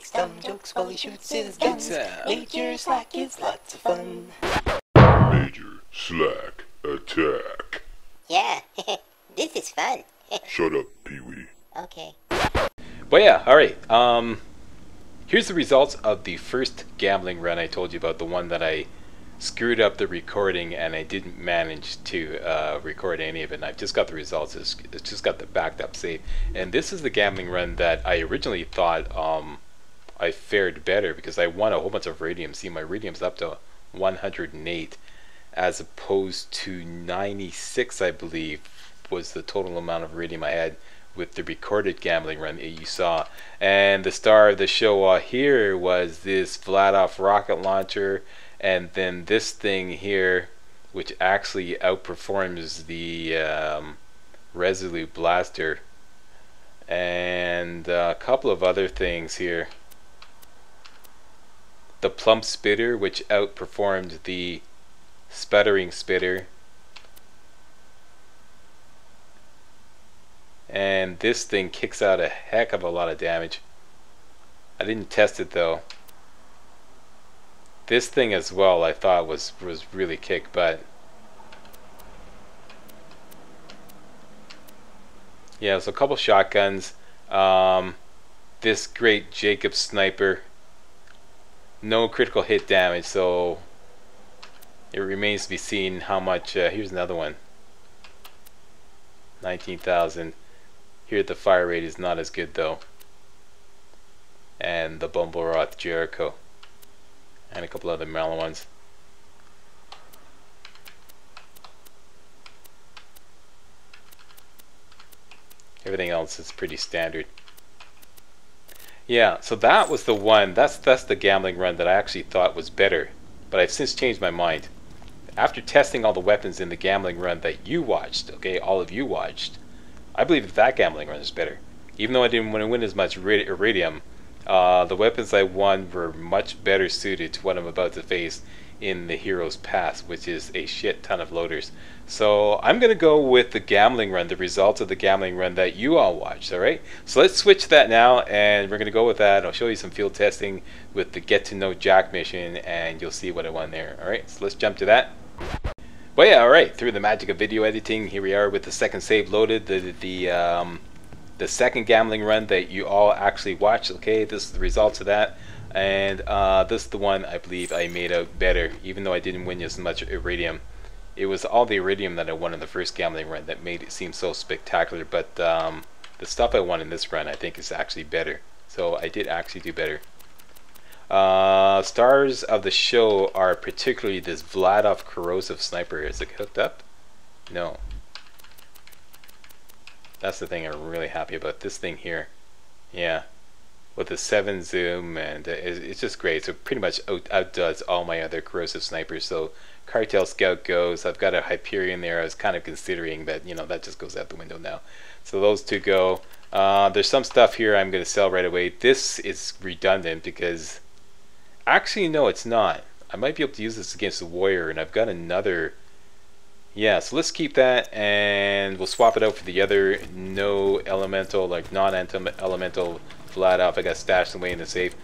makes dumb jokes while he shoots his guns. Major Slack is lots of fun. Major Slack Attack. Yeah, this is fun. Shut up, Pee-wee. Okay. But yeah, alright. Here's the results of the first gambling run I told you about, the one that I screwed up the recording and I didn't manage to record any of it. And I've just got the results. It's just got the backed up save. And this is the gambling run that I originally thought I fared better, because I won a whole bunch of radium. See, my radium's up to 108 as opposed to 96, I believe, was the total amount of radium I had with the recorded gambling run that you saw. And the star of the show here was this Vladov rocket launcher, and then this thing here, which actually outperforms the Resolute blaster, and a couple of other things here. The plump spitter, which outperformed the sputtering spitter. And this thing kicks out a heck of a lot of damage. I didn't test it though. This thing as well I thought was really kick butt. Yeah, so a couple shotguns. This great Jacob sniper. No critical hit damage, so it remains to be seen how much. Here's another one. 19,000. Here the fire rate is not as good though. And the Bumbleroth Jericho. And a couple other mellow ones. Everything else is pretty standard. Yeah, so that was the one. That's the gambling run that I actually thought was better, but I've since changed my mind. After testing all the weapons in the gambling run that you watched, okay, all of you watched, I believe that gambling run is better. Even though I didn't win as much iridium, the weapons I won were much better suited to what I'm about to face in the Hero's Pass, which is a shit ton of loaders. So I'm going to go with the gambling run, the results of the gambling run that you all watched, alright? So let's switch to that now, and we're going to go with that. I'll show you some field testing with the Get to Know Jack mission, and you'll see what I won there. Alright, so let's jump to that. Well, yeah, alright, through the magic of video editing, here we are with the second save loaded, the second gambling run that you all actually watched. Okay, this is the results of that, and this is the one I believe I made out better, even though I didn't win as much iridium. It was all the iridium that I won in the first gambling run that made it seem so spectacular, but the stuff I won in this run I think is actually better, so I did actually do better. Stars of the show are particularly this Vladov Corrosive sniper. Is it hooked up? No. That's the thing I'm really happy about. This thing here, yeah, with the 7 zoom, and it's just great. So pretty much outdoes all my other corrosive snipers. So Cartel Scout goes. I've got a Hyperion there. I was kind of considering, but you know, that just goes out the window now. So those two go. There's some stuff here I'm going to sell right away. This is redundant because actually no, it's not. I might be able to use this against the warrior, and I've got another. Yeah, so let's keep that, and we'll swap it out for the other no elemental, like non-elemental Vladov. I got stashed away in the safe.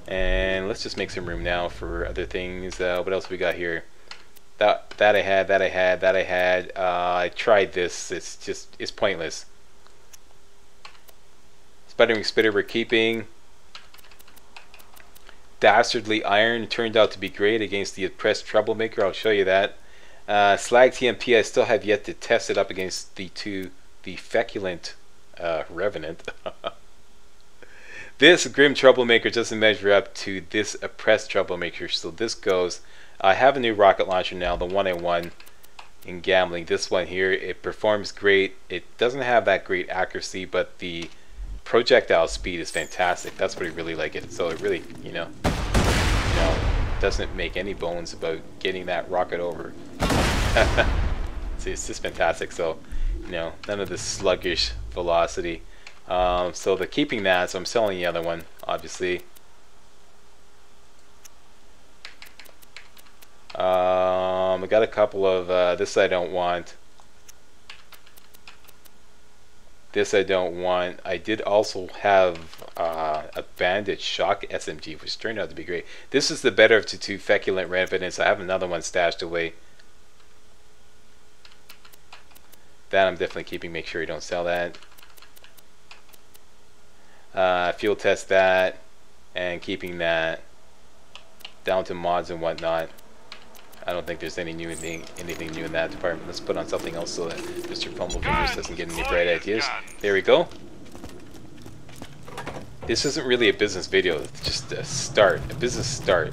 And let's just make some room now for other things. What else we got here? That I had. I tried this. It's pointless. Sputtering Spitter we're keeping. Dastardly Iron turned out to be great against the oppressed Troublemaker. I'll show you that. Slag TMP, I still have yet to test it up against the Feculent Revenant. This Grim Troublemaker doesn't measure up to this oppressed Troublemaker, so this goes. I have a new rocket launcher now, the one I won in gambling. This one here, it performs great. It doesn't have that great accuracy, but the projectile speed is fantastic. That's what I really like it. So it really, you know, doesn't make any bones about getting that rocket over. It's just fantastic. So, you know, none of this sluggish velocity. So they're keeping that, so I'm selling the other one, obviously. I got a couple of this I don't want. This I don't want. I did also have a bandit shock SMG, which turned out to be great. This is the better of the two feculent revenants. I have another one stashed away. That I'm definitely keeping. Make sure you don't sell that. Field test that, and keeping that down to mods and whatnot. I don't think there's anything new in that department. Let's put on something else so that Mr. Fumblephones doesn't get any bright ideas. There we go. This isn't really a business video. It's just a business start.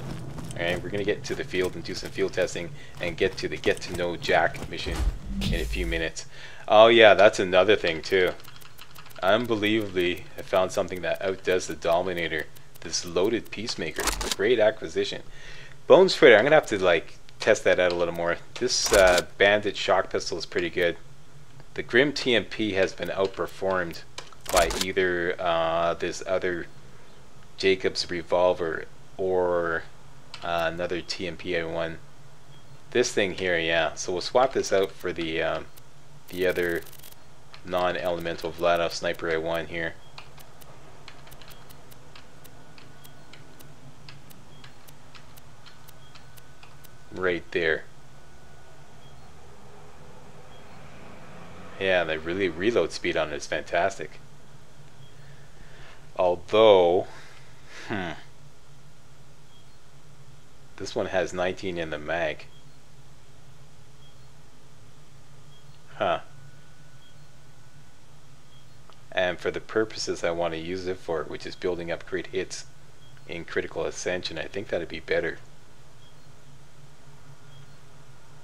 Alright, we're gonna get to the field and do some field testing and get to the get to know Jack mission in a few minutes. Oh yeah, that's another thing too. Unbelievably, I found something that outdoes the Dominator. This loaded Peacemaker. Great acquisition. Bones Fritter, I'm gonna have to like test that out a little more. This Bandit shock pistol is pretty good. The Grim TMP has been outperformed by either this other Jacobs revolver or another TMP I won. This thing here, yeah. So we'll swap this out for the other non-elemental Vladov sniper I won here. Right there. Yeah, the really reload speed on it is fantastic. Although, this one has 19 in the mag. Huh. And for the purposes I want to use it for, which is building up crit hits in critical ascension, I think that'd be better.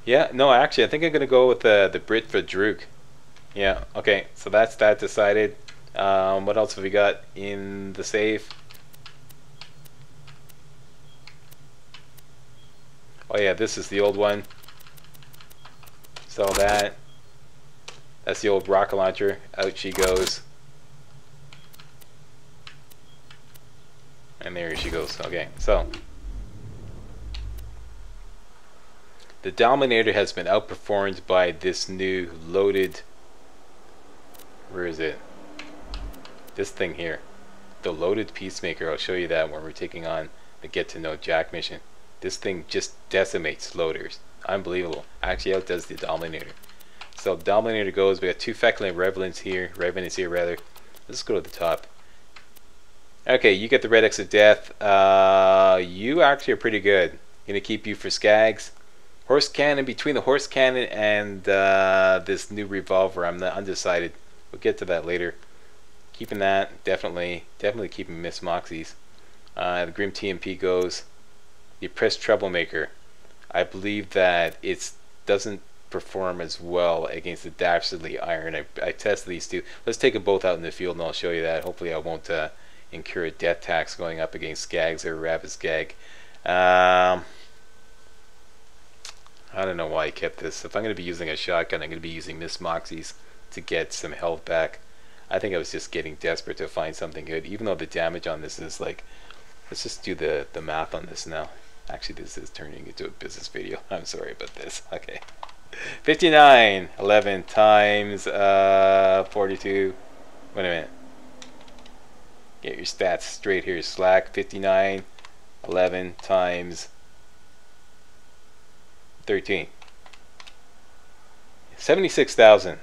Yeah, no, actually, I think I'm gonna go with the Brit for Droog. Yeah, okay, so that's that decided. What else have we got in the safe? Oh yeah, this is the old one. Sell that. That's the old rocket launcher. Out she goes. And there she goes. Okay, so the Dominator has been outperformed by this new loaded, where is it? This thing here. The loaded Peacemaker. I'll show you that when we're taking on the Get to Know Jack mission. This thing just decimates loaders. Unbelievable. Actually outdoes the Dominator. So Dominator goes. We got two feculent revenants here. Let's go to the top. Okay, you get the Red X of Death. You actually are pretty good. Gonna keep you for Skags. Horse Cannon, between the Horse Cannon and this new revolver, I'm not undecided. We'll get to that later. Keeping that, definitely keeping Miss Moxie's. The Grim TMP goes. The Oppressed Troublemaker. I believe that it doesn't perform as well against the Dastardly Iron. I tested these two. Let's take them both out in the field and I'll show you that. Hopefully I won't incur a death tax going up against Skags or Rabbit Skag. I don't know why I kept this. If I'm going to be using a shotgun, I'm going to be using Miss Moxie's to get some health back. I think I was just getting desperate to find something good, even though the damage on this is like, let's just do the math on this now. Actually, this is turning into a business video. I'm sorry about this. Okay. 59, 11 times 42. Wait a minute. Get your stats straight here, Slack. 59, 11 times 13. 76,000.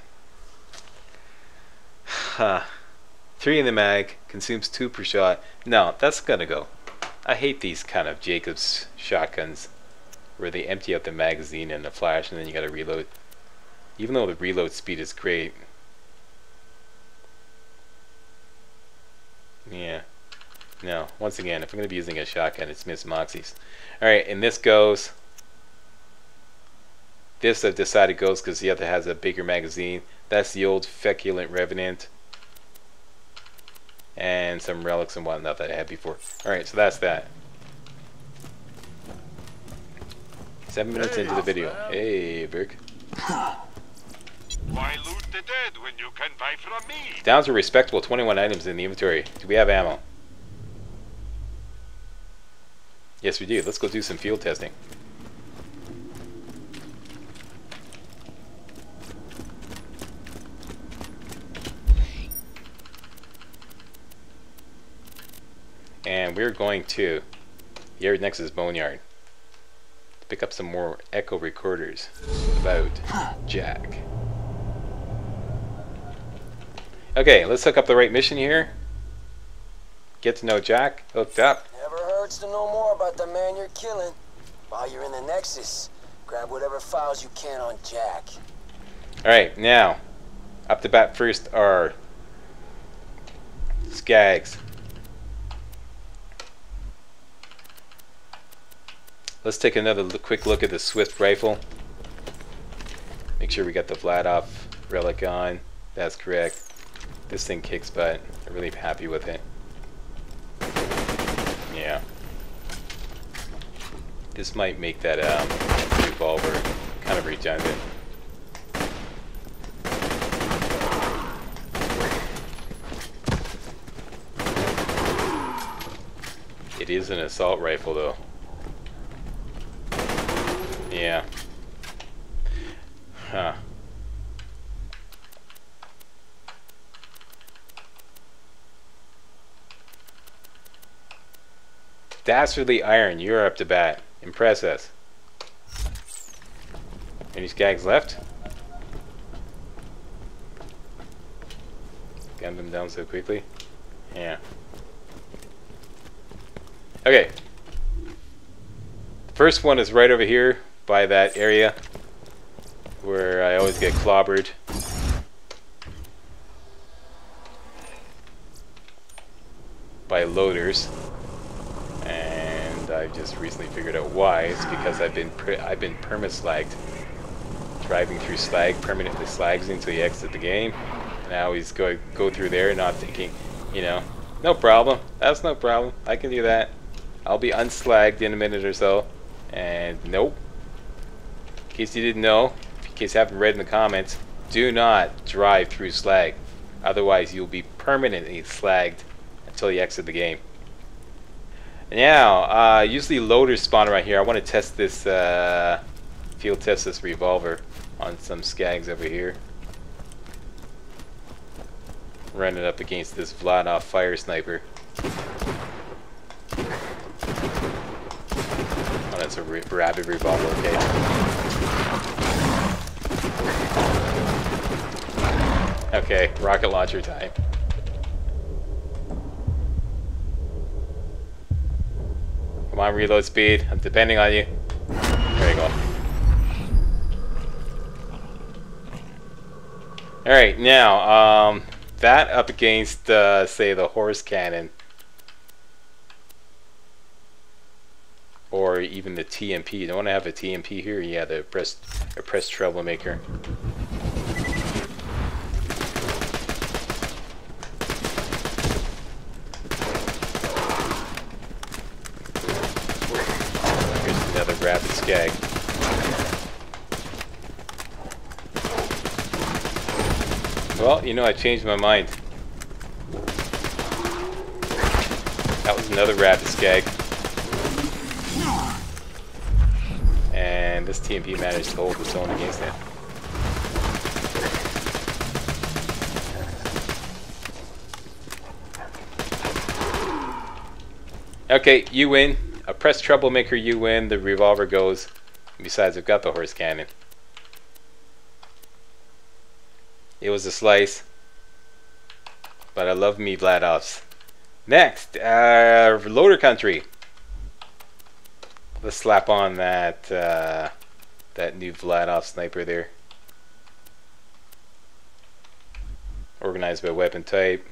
3 in the mag, consumes 2 per shot. No, that's gonna go. I hate these kind of Jacobs shotguns where they empty out the magazine and the flash and then you gotta reload. Even though the reload speed is great. Yeah. No, once again, if I'm gonna be using a shotgun, it's Miss Moxie's. Alright, and this goes. This I've decided goes because the other has a bigger magazine. That's the old feculent revenant. And some relics and whatnot that I had before. Alright, so that's that. 7 minutes into the video. Hey, Burke. Why loot the dead when you can buy from me? Down to a respectable 21 items in the inventory. Do we have ammo? Yes, we do. Let's go do some field testing. and we're going to the area next to this boneyard to pick up some more echo recorders about Jack. Okay, let's hook up the right mission here. Get to know Jack. Hooked up. Never hurts to know more about the man you're killing. While you're in the Nexus, grab whatever files you can on Jack. Alright, now, up to bat first are Skags. Let's take another quick look at the Swift rifle. Make sure we got the Vladov relic on. That's correct. This thing kicks butt. I'm really happy with it. Yeah. This might make that revolver kind of redundant. It is an assault rifle though. Yeah. Huh. Dastardly Iron, you're up to bat. Impress us. Any Skags left? Gunned them down so quickly. Yeah. Okay. The first one is right over here by that area where I always get clobbered. By loaders. And I just recently figured out why. It's because I've been perma-slagged. Driving through slag, permanently slags until you exit the game. And I always go through there not thinking, you know, no problem. That's no problem. I can do that. I'll be unslagged in a minute or so. And nope. In case you didn't know, in case you haven't read in the comments, do not drive through slag. Otherwise you'll be permanently slagged until you exit the game. Now, usually loaders spawn around here. I want to test this, field test this revolver on some Skags over here. Run it up against this Vladov fire sniper. Oh, that's a rabid revolver, okay. Okay, rocket launcher time. Come on, reload speed. I'm depending on you. There you go. Alright, now, that up against, say, the horse cannon. Or even the TMP. Don't want to have a TMP here? Yeah, the oppressed troublemaker. Here's another rapid Skag. Well, you know, I changed my mind. That was another rapid Skag. And this TMP managed to hold its own against it. Okay, you win. Oppressed troublemaker, you win. The revolver goes. Besides, I've got the horse cannon. It was a slice. But I love me Vladovs. Next, loader country. Let's slap on that that new Vladov sniper there. Organized by weapon type.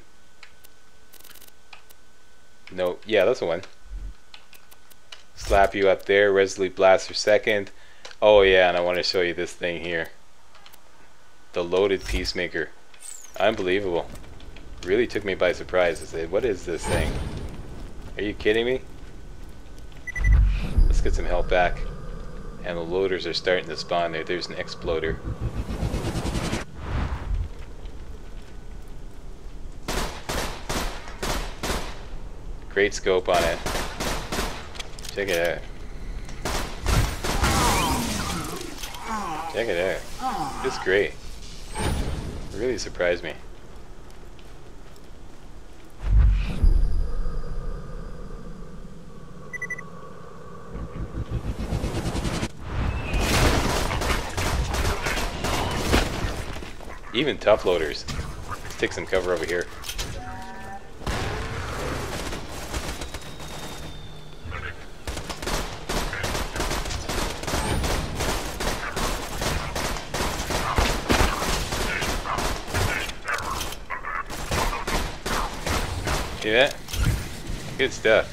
No, yeah, that's the one. Slap you up there. Resolute Blaster second. Oh yeah, and I want to show you this thing here. The loaded Peacemaker. Unbelievable. Really took me by surprise. I said, what is this thing? Are you kidding me? Let's get some help back. And the loaders are starting to spawn there. There's an exploder. Great scope on it. Check it out. Check it out. It's great. It really surprised me. Even tough loaders. Let's take some cover over here. See that? Good stuff.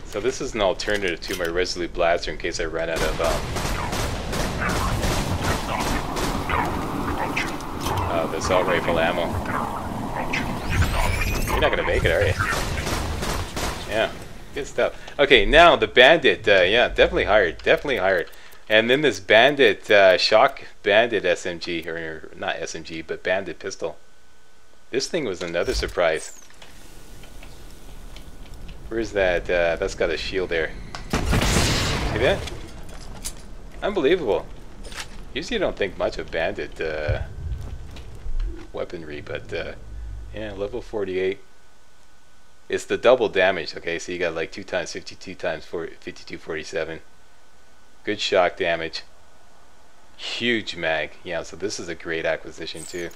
So this is an alternative to my Resolute Blaster in case I ran out of the assault rifle ammo. You're not gonna make it, are you? Yeah, good stuff. Okay, now the Bandit. Yeah, definitely hired. Definitely hired. And then this Bandit, Shock Bandit SMG, or not SMG, but Bandit pistol. This thing was another surprise. Where's that? That's got a shield there. See that? Unbelievable. Usually you don't think much of Bandit weaponry, but yeah, level 48. It's the double damage, okay? So you got like 2 times 52 times 5247. Good shock damage. Huge mag. Yeah, so this is a great acquisition too.